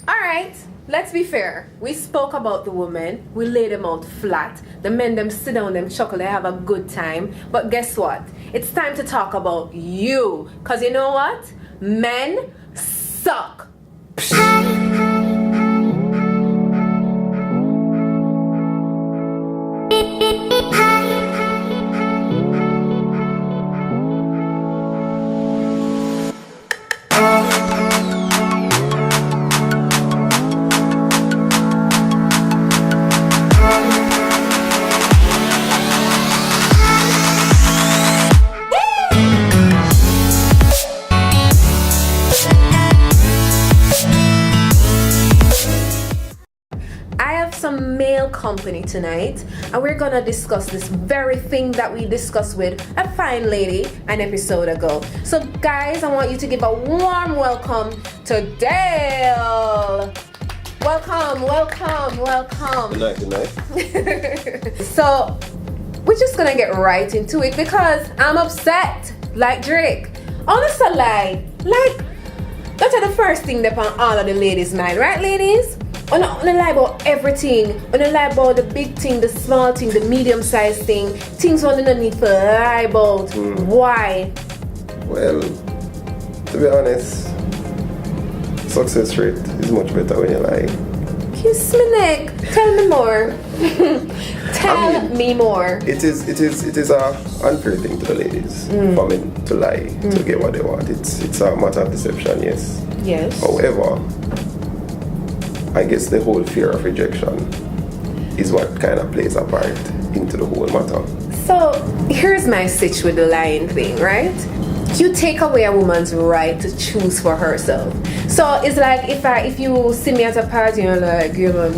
Alright, let's be fair. We spoke about the women, we laid them out flat. The men them sit down, them chuckle, they have a good time. But guess what? It's time to talk about you. Cause you know what? Men suck. Some male company tonight, and we're gonna discuss this very thing that we discussed with a fine lady an episode ago. So guys, I want you to give a warm welcome to Dale. Welcome. Good night. So we're just gonna get right into it because I'm upset like Drake. Honestly, like that's the first thing that's on all of the ladies' mind, right, ladies? On the lie about everything, on the lie about the big thing, the small thing, the medium-sized thing, things on the need for lie about. Why? Well, to be honest, success rate is much better when you lie. Kiss me neck. Tell me more. Tell me more. It is a unfair thing to the ladies for men to lie to get what they want. It's a matter of deception, yes. Yes. However, I guess the whole fear of rejection is what kind of plays a part into the whole matter. So here's my stitch with the lying thing, right? You take away a woman's right to choose for herself. So it's like if you see me at a party and you're like, you look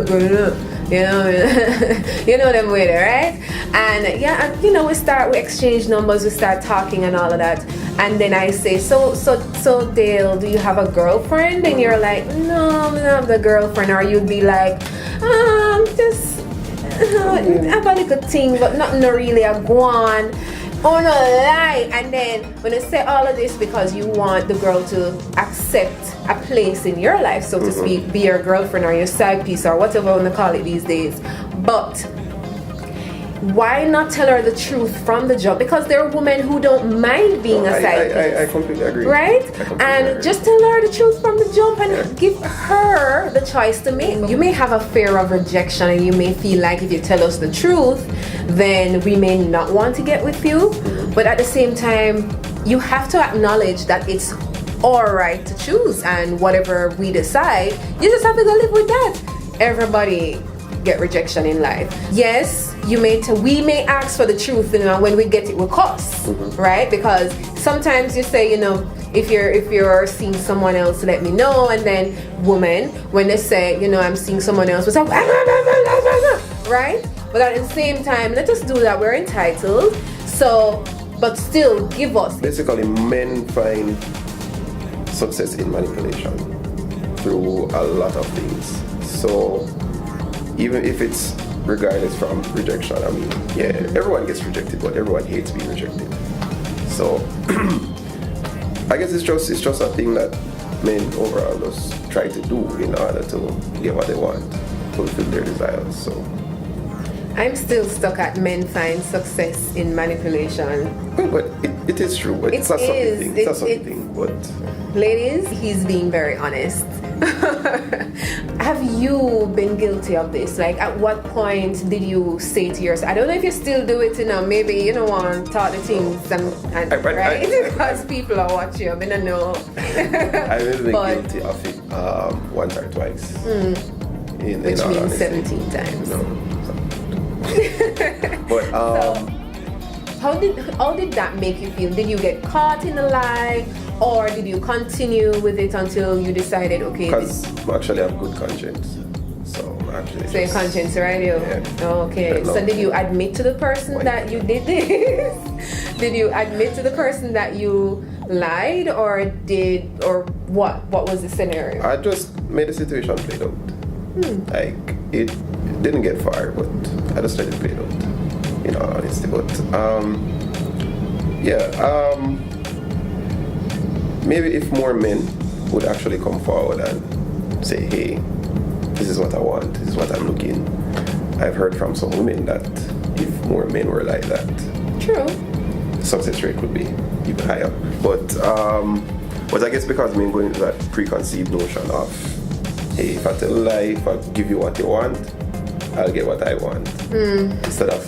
good enough. You know them with it, right? And we exchange numbers, we start talking and all of that. And then I say, so Dale, do you have a girlfriend? And you're like, no, I don't have the girlfriend. Or you'd be like, just have a little thing, but nothing really a go on. Oh no, lie. And then when I say all of this because you want the girl to accept a place in your life, so to speak, be your girlfriend or your side piece or whatever you want to call it these days. But why not tell her the truth from the jump? Because there are women who don't mind being a side piece. I completely agree. Right? And agree. just tell her the truth from the jump and give her the choice to make. You may have a fear of rejection and you may feel like if you tell us the truth, then we may not want to get with you. But at the same time, you have to acknowledge that it's alright to choose, and whatever we decide, you just have to go live with that. Everybody get rejection in life. Yes, we may ask for the truth, when we get it will cost, right? Because sometimes you say, if you're seeing someone else, let me know. And then women, when they say, I'm seeing someone else, it's like, right? But at the same time, let us do that. We're entitled. So, but still give us. Basically, men find success in manipulation through a lot of things. So even if it's regardless from rejection, everyone gets rejected, but everyone hates being rejected. So I guess it's just a thing that men overall just try to do in order to get what they want, fulfill their desires. So I'm still stuck at men find success in manipulation. Well, but it is true, but it's not something. It's not something. But ladies, he's being very honest. Have you been guilty of this? Like, at what point did you say to yourself, I don't know if you still do it, maybe you don't want to talk the things and right? Because people are watching, I don't know. I've been guilty of it once or twice. Which means 17 times. But so, how did that make you feel? Did you get caught in a lie, or did you continue with it until you decided, okay? Because I actually have good conscience, so your conscience, right? Okay. So did you admit to the person that you did this? Did you admit to the person that you lied, or what? What was the scenario? I just made the situation played out. Like, it didn't get far, but I just let it play out, in all honesty. But maybe if more men would actually come forward and say, hey, this is what I want, this is what I'm looking. I've heard from some women that if more men were like that, True. the success rate would be even higher. But I guess because men go into that preconceived notion of, hey, if I tell a lie, if I give you what you want, I'll get what I want. Instead of,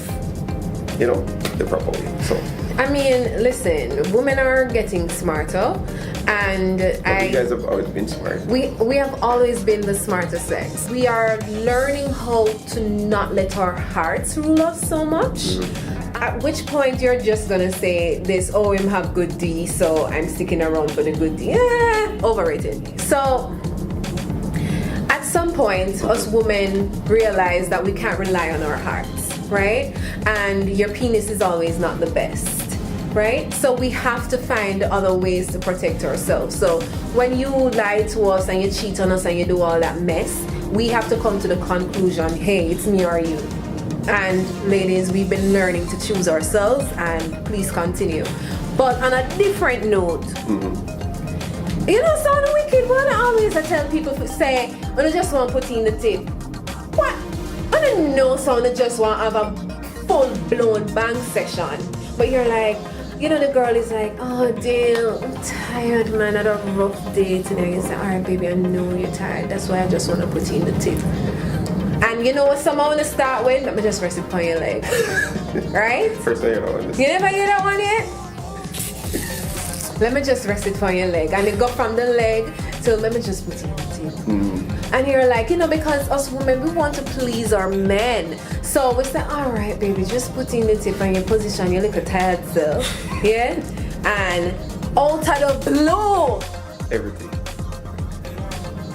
the proper way. So I mean, listen, women are getting smarter, and you guys have always been smart. we have always been the smarter sex. We are learning how to not let our hearts rule us so much. At which point you're just gonna say this, oh, him have good D, so I'm sticking around for the good D. Overrated. So at some point, us women realize that we can't rely on our hearts, right? And your penis is always not the best, right? So we have to find other ways to protect ourselves. So when you lie to us and you cheat on us and you do all that mess, we have to come to the conclusion, hey, it's me or you. And ladies, we've been learning to choose ourselves, and please continue. But on a different note, sound wicked one. I tell people to say, I just want to put in the tip. What? I don't know someone that just want to have a full-blown bang session. But you're like, the girl is like, oh, damn, I'm tired, man. I had a rough day today. You say, all right, baby, I know you're tired. That's why I just want to put in the tip. And you know what someone want to start with? Let me just rest it on your leg. Right? First thing you know. You never hear that one yet? Let me just rest it on your leg. And it go from the leg to let me just put in the tip. And you're like, because us women, we want to please our men. So we say, all right, baby, just put in the tip and you position your little tired self. Yeah? And out of the blue. Everything.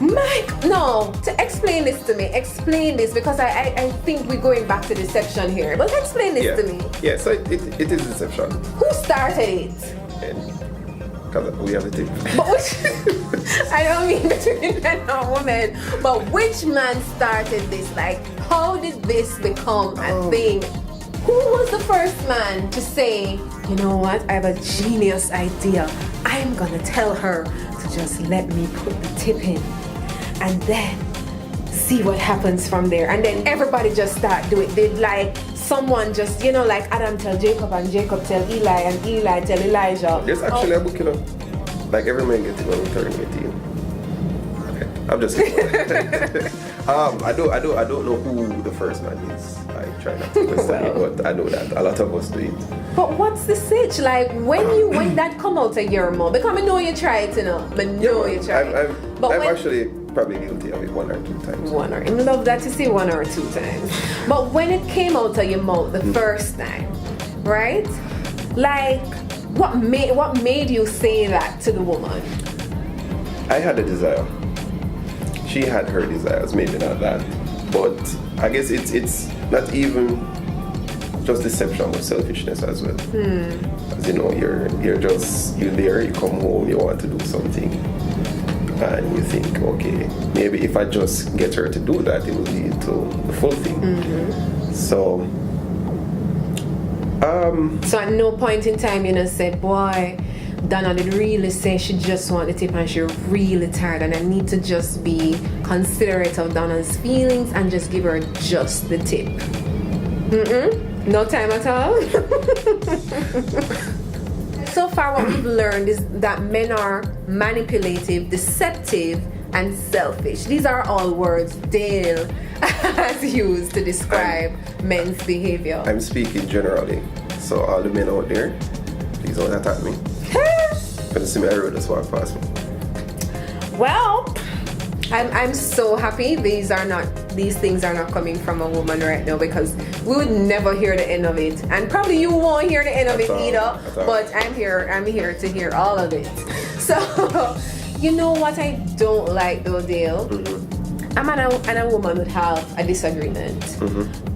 Mike, no, to explain this to me, because I think we're going back to deception here, but explain this to me. Yeah, so it is deception. Who started it? Because we have a tip. But I don't mean between men and women, but which man started this? Like, how did this become a thing? Who was the first man to say, you know what, I have a genius idea. I'm gonna tell her to just let me put the tip in. And then see what happens from there. And then everybody just start do it. Did like someone just, like Adam tell Jacob and Jacob tell Eli and Eli tell Elijah. There's actually a book, like every man gets it when we turn 18. Okay, I'm just kidding. I don't know who the first man is. I try not to question it, but I know that a lot of us do it. But what's the sitch? Like when that come out of your mouth? Because I know you try it, you try it. I'm actually probably guilty of it 1 or 2 times. I love that to say 1 or 2 times. But when it came out of your mouth the first time, right? Like, what made you say that to the woman? I had a desire. She had her desires, maybe not that. But I guess it's not even just deception, but selfishness as well. As you're there, you come home, you want to do something. And you think, okay, maybe if I just get her to do that, it will lead to the full thing. So at no point in time you said, boy, Donna did really say she just want the tip and she's really tired and I need to just be considerate of Donna's feelings and just give her just the tip. No time at all. So far what we've learned is that men are manipulative, deceptive, and selfish. These are all words Dale has used to describe men's behavior. I'm speaking generally, so all the men out there, please don't attack me. When you see me, everyone just walk past me. Well, I'm so happy these things are not coming from a woman right now, because we would never hear the end of it, and probably you won't hear the end of it either. But I'm here to hear all of it. So you know what I don't like though, Dale? A man and a woman would have a disagreement,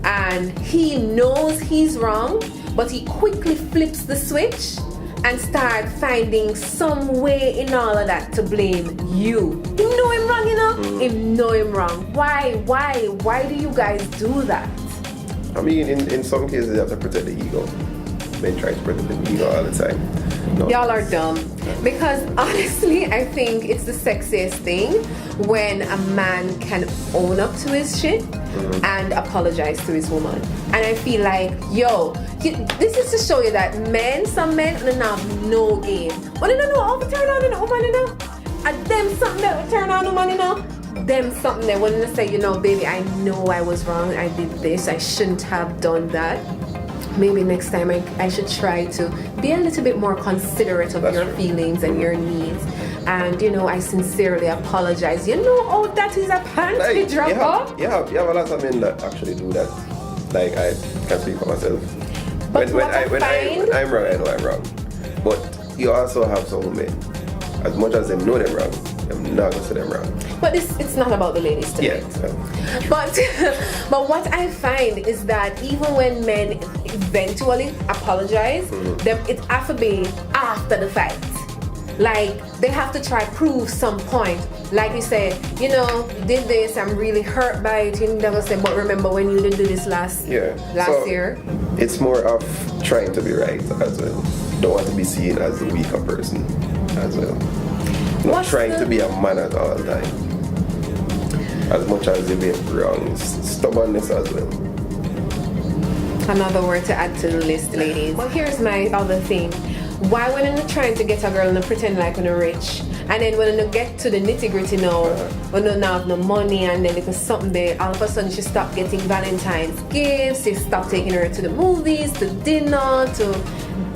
and he knows he's wrong, but he quickly flips the switch and start finding some way in all of that to blame you. You know him wrong, Him know him wrong. Why do you guys do that? I mean, in some cases, you have to protect the ego. Men try to protect the ego all the time. No. Y'all are dumb. Because honestly, I think it's the sexiest thing when a man can own up to his shit and apologize to his woman. And I feel like, this is to show you that some men don't have no game. But they don't know how to turn on a woman, you know? And them something that will turn on a woman, you know? Them something that when they say, baby, I know I was wrong, I did this, I shouldn't have done that. Maybe next time I should try to be a little bit more considerate of your feelings and your needs. And, I sincerely apologize. That is a panty dropper. You have a lot of men that actually do that. Like, I can speak for myself. But when I'm wrong, I know I'm wrong. But you also have some women, as much as they know them wrong, I'm not gonna say them wrong. But it's not about the ladies today. Yeah. But what I find is that even when men eventually apologize, it has to be after the fight. Like, they have to try prove some point. Like you say, you did this, I'm really hurt by it. You never say, but remember when you did do this last year? It's more of trying to be right as well. Don't want to be seen as the weaker person as well. Not trying to be a man at all time. As much as you're being wrong, stubbornness as well. Another word to add to the list, ladies. Well, here's my other thing. Why when you're trying to get a girl and pretend like you're rich, and then when you get to the nitty gritty now, when you don't have no money, and then it's something there, all of a sudden she stop getting Valentine's gifts, you stop taking her to the movies, to dinner, to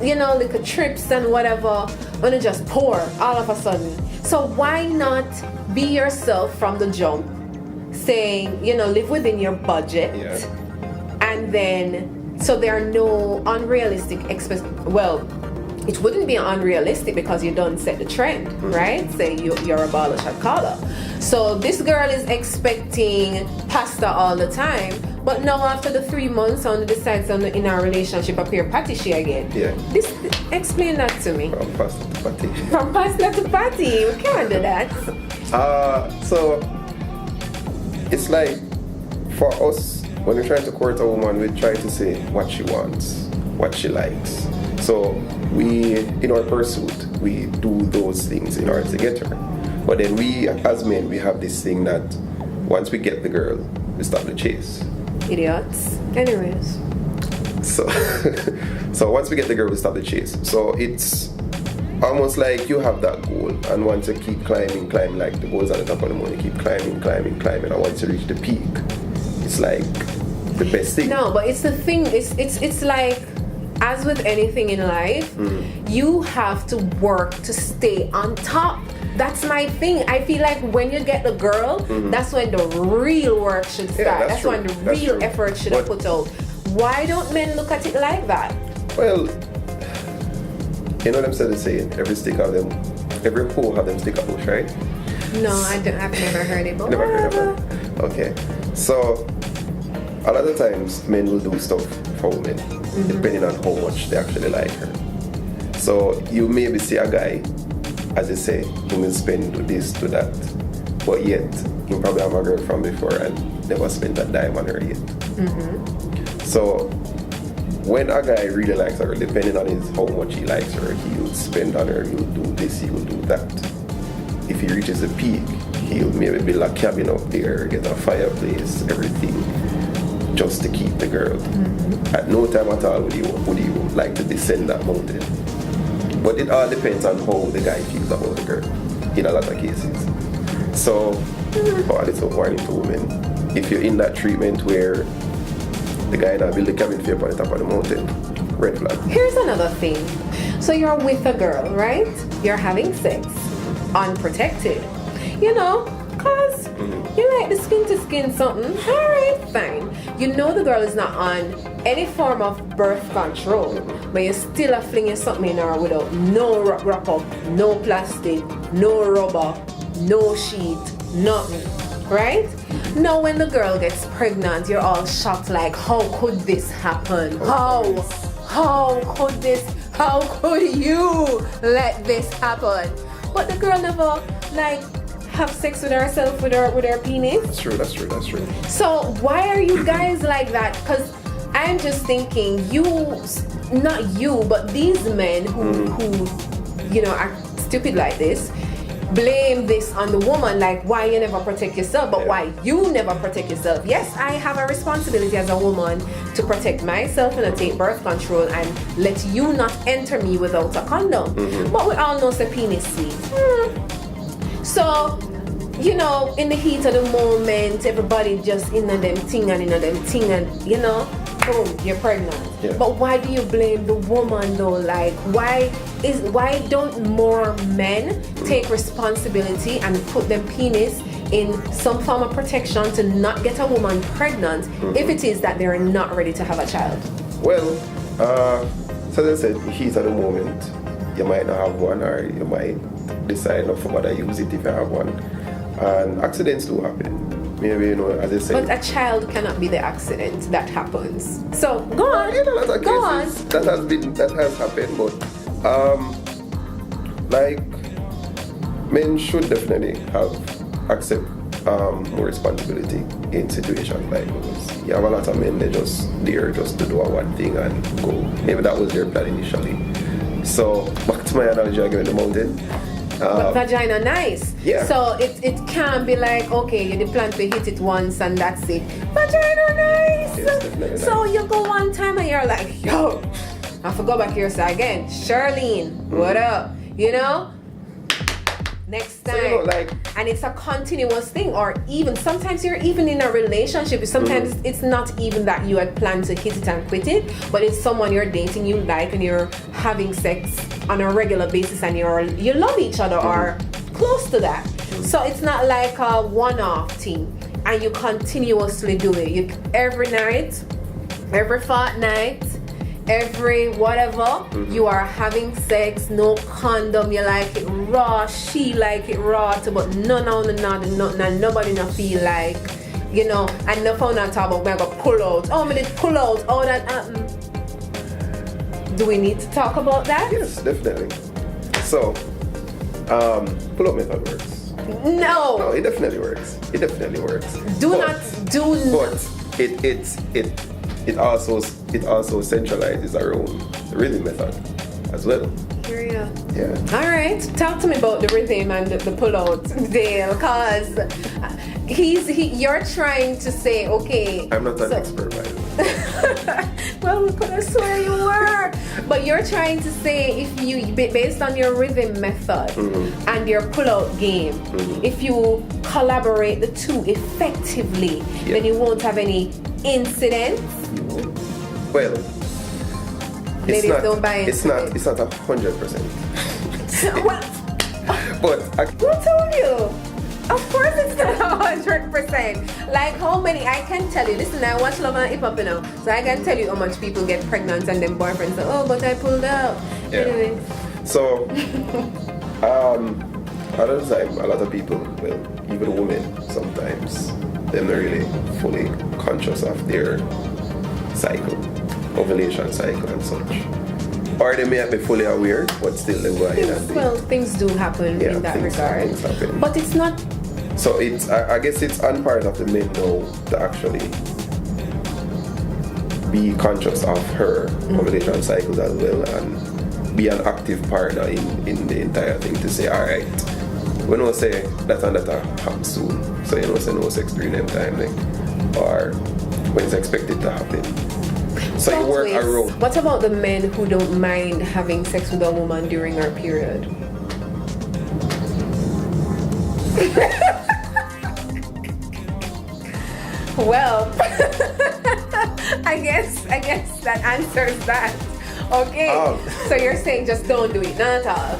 little trips and whatever, when you just pour all of a sudden. So why not be yourself from the jump, saying, live within your budget, and then, so there are no unrealistic it wouldn't be unrealistic because you don't set the trend, right? Say you're a baller shot caller. So this girl is expecting pasta all the time, but now after the 3 months on decides in our relationship appear patisserie again. Yeah. Explain that to me. From pasta to patty. From pasta to patty. We can't do that. So it's like for us, when we're trying to court a woman, we try to say what she wants, what she likes. So we, in our pursuit, we do those things in order to get her. But then we, as men, we have this thing that once we get the girl, we stop the chase. Idiots. Anyways. So once we get the girl, we stop the chase. So it's almost like you have that goal, and once you keep climbing, like the goal's at the top of the mountain, you keep climbing, and once you reach the peak, it's like the best thing. No, but it's the thing, it's like, as with anything in life, you have to work to stay on top. That's my thing. I feel like when you get the girl, that's when the real work should start. Yeah, that's when the real effort should have put out. Why don't men look at it like that? Well, you know what I'm saying? Every hoe have them stick a bush, right? No, I've never heard it. But never heard of it. Okay. So a lot of times men will do stuff for women, depending on how much they actually like her. So you maybe see a guy, as you say, he will spend to this, to that, but yet he probably have a girl from before and never spent a dime on her yet. So when a guy really likes her, depending on how much he likes her, he will spend on her, he will do this, he will do that. If he reaches a peak, he'll maybe build a cabin up there, get a fireplace, everything, just to keep the girl. At no time at all would he like to descend that mountain. But it all depends on how the guy feels about the girl, in a lot of cases. So, a little warning to women. If you're in that treatment where the guy now build a cabin for you on the top of the mountain, red flag. Here's another thing. So you're with a girl, right? You're having sex, unprotected. Cause you like the skin to skin something. Alright, fine. You know the girl is not on any form of birth control, but you still are flinging something in her without no wrap up, no plastic, no rubber, no sheet, nothing. Right? Now when the girl gets pregnant, you're all shocked like, how could this happen? How could you let this happen? But the girl never have sex with herself with her penis. That's true. So why are you guys like that? Because I'm just thinking, not you, but these men who you know are stupid like this, blame this on the woman, like why you never protect yourself, but why you never protect yourself. Yes, I have a responsibility as a woman to protect myself and to take birth control and let you not enter me without a condom. But we all know the penis sweet. So, you know, in the heat of the moment, everybody just in them thing and you know, boom, you're pregnant. Yeah. But why do you blame the woman though? Like, why don't more men take responsibility and put their penis in some form of protection to not get a woman pregnant if it is that they're not ready to have a child? Well, so as I said, heat at the moment, you might not have one, or you might decide not for mother use it if you have one. And accidents do happen. Maybe, you know, as I said. But a child cannot be the accident that happens. So go on. You know, Go on. That has happened, but like men should definitely accept more responsibility in situations like those. You have a lot of men, they just there just to do one thing and go. Maybe that was their plan initially. So back to my analogy again, the mountain. But vagina nice. Yeah. So it can't be like, okay, you plan to hit it once and that's it. Vagina nice. It's definitely So nice. you go one time and you're like, yo, I forgot back here. So again, Charlene, what up? You know? Next time. So, you know, like, and it's a continuous thing, or even sometimes you're even in a relationship. Sometimes it's not even that you had planned to hit it and quit it, but it's someone you're dating, you like, and you're having sex on a regular basis, and you love each other or close to that. So it's not like a one-off thing, and you continuously do it. Every night, every fortnight, every whatever, you are having sex, no condom, you like it raw, she like it raw too, but none, and nobody not feel like, you know, and no phone not talk about we're gonna pull out. Oh, me did pull out, oh that happened. Do we need to talk about that? yes, definitely. So, pull-up method works. No, No, it definitely works. It definitely works. But it also centralizes around the rhythm method as well. Yeah. All right, talk to me about the rhythm and the pull-out deal, cause you're trying to say, okay. I'm not an expert, by the way. Well, we could have swear you were, but you're trying to say if you, based on your rhythm method and your pull-out game, if you collaborate the two effectively, then you won't have any incidents. Well, Ladies, don't buy into it's not 100%. What? But Who told you? Of course it's not 100%. Like how many, I can tell you, listen, I watch Love and Hip Hop now, so I can tell you how much people get pregnant and then boyfriends say, oh, but I pulled out. Yeah. Anyway. So, a lot of time, a lot of people, well, even women sometimes, they're not really fully conscious of their cycle, ovulation cycle and such. Or they may be fully aware, but still they go ahead and do it. Well, things do happen in that regard. Things happen. But it's not. So I guess it's on part of the men though to actually be conscious of her ovulation cycles as well and be an active partner in the entire thing to say, alright, we don't say that and that happen soon. So you know, say no sex during them time, like, or when it's expected to happen. So you work around. What about the men who don't mind having sex with a woman during her period? Well, I guess that answers that. Okay. So you're saying just don't do it, not at all.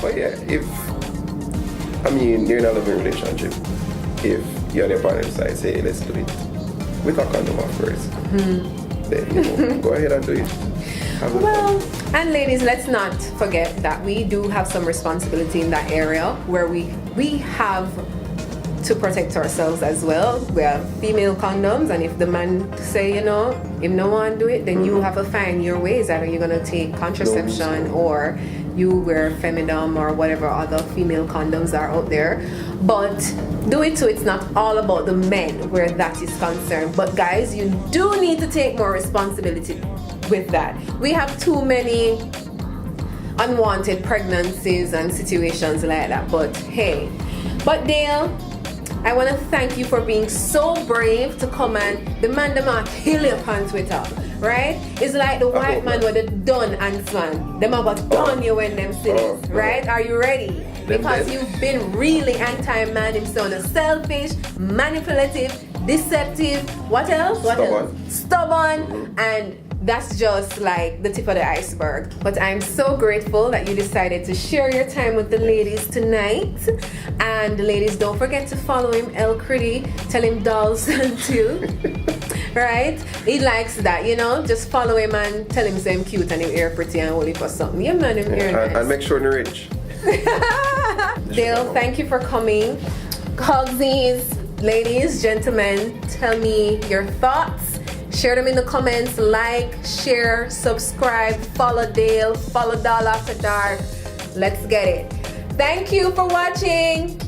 But yeah, you're in a loving relationship, if you and your partner decide, say, hey, let's do it with a condom off first, then you know, go ahead and do it. Well, and ladies, let's not forget that we do have some responsibility in that area where we have to protect ourselves as well. We have female condoms, and if the man say, you know, if no one do it, then you have to find your ways. Either you're gonna take contraception or you wear femidom or whatever other female condoms are out there. But do it so it's not all about the men where that is concerned. But guys, you do need to take more responsibility. with that. We have too many unwanted pregnancies and situations like that. But hey, but Dale, I want to thank you for being so brave to come and demand them a kill you on Twitter, right? It's like the white man with the done ants man. Them have a done you when them see this, right? Are you ready? Because you've been really anti-man himself, selfish, manipulative, deceptive, what else? Stubborn, and that's just like the tip of the iceberg. But I'm so grateful that you decided to share your time with the ladies tonight. And the ladies, don't forget to follow him, El Critty. Tell him dolls too. Right? He likes that, you know. Just follow him and tell him so I'm cute and him hair pretty and holy for something. Yeah, man, him hair nice. And make sure you're rich. Dale, thank you for coming. Hugsies, ladies, gentlemen, tell me your thoughts. Share them in the comments. Like, share, subscribe, follow Dale, follow Doll After Dark. Let's get it. Thank you for watching.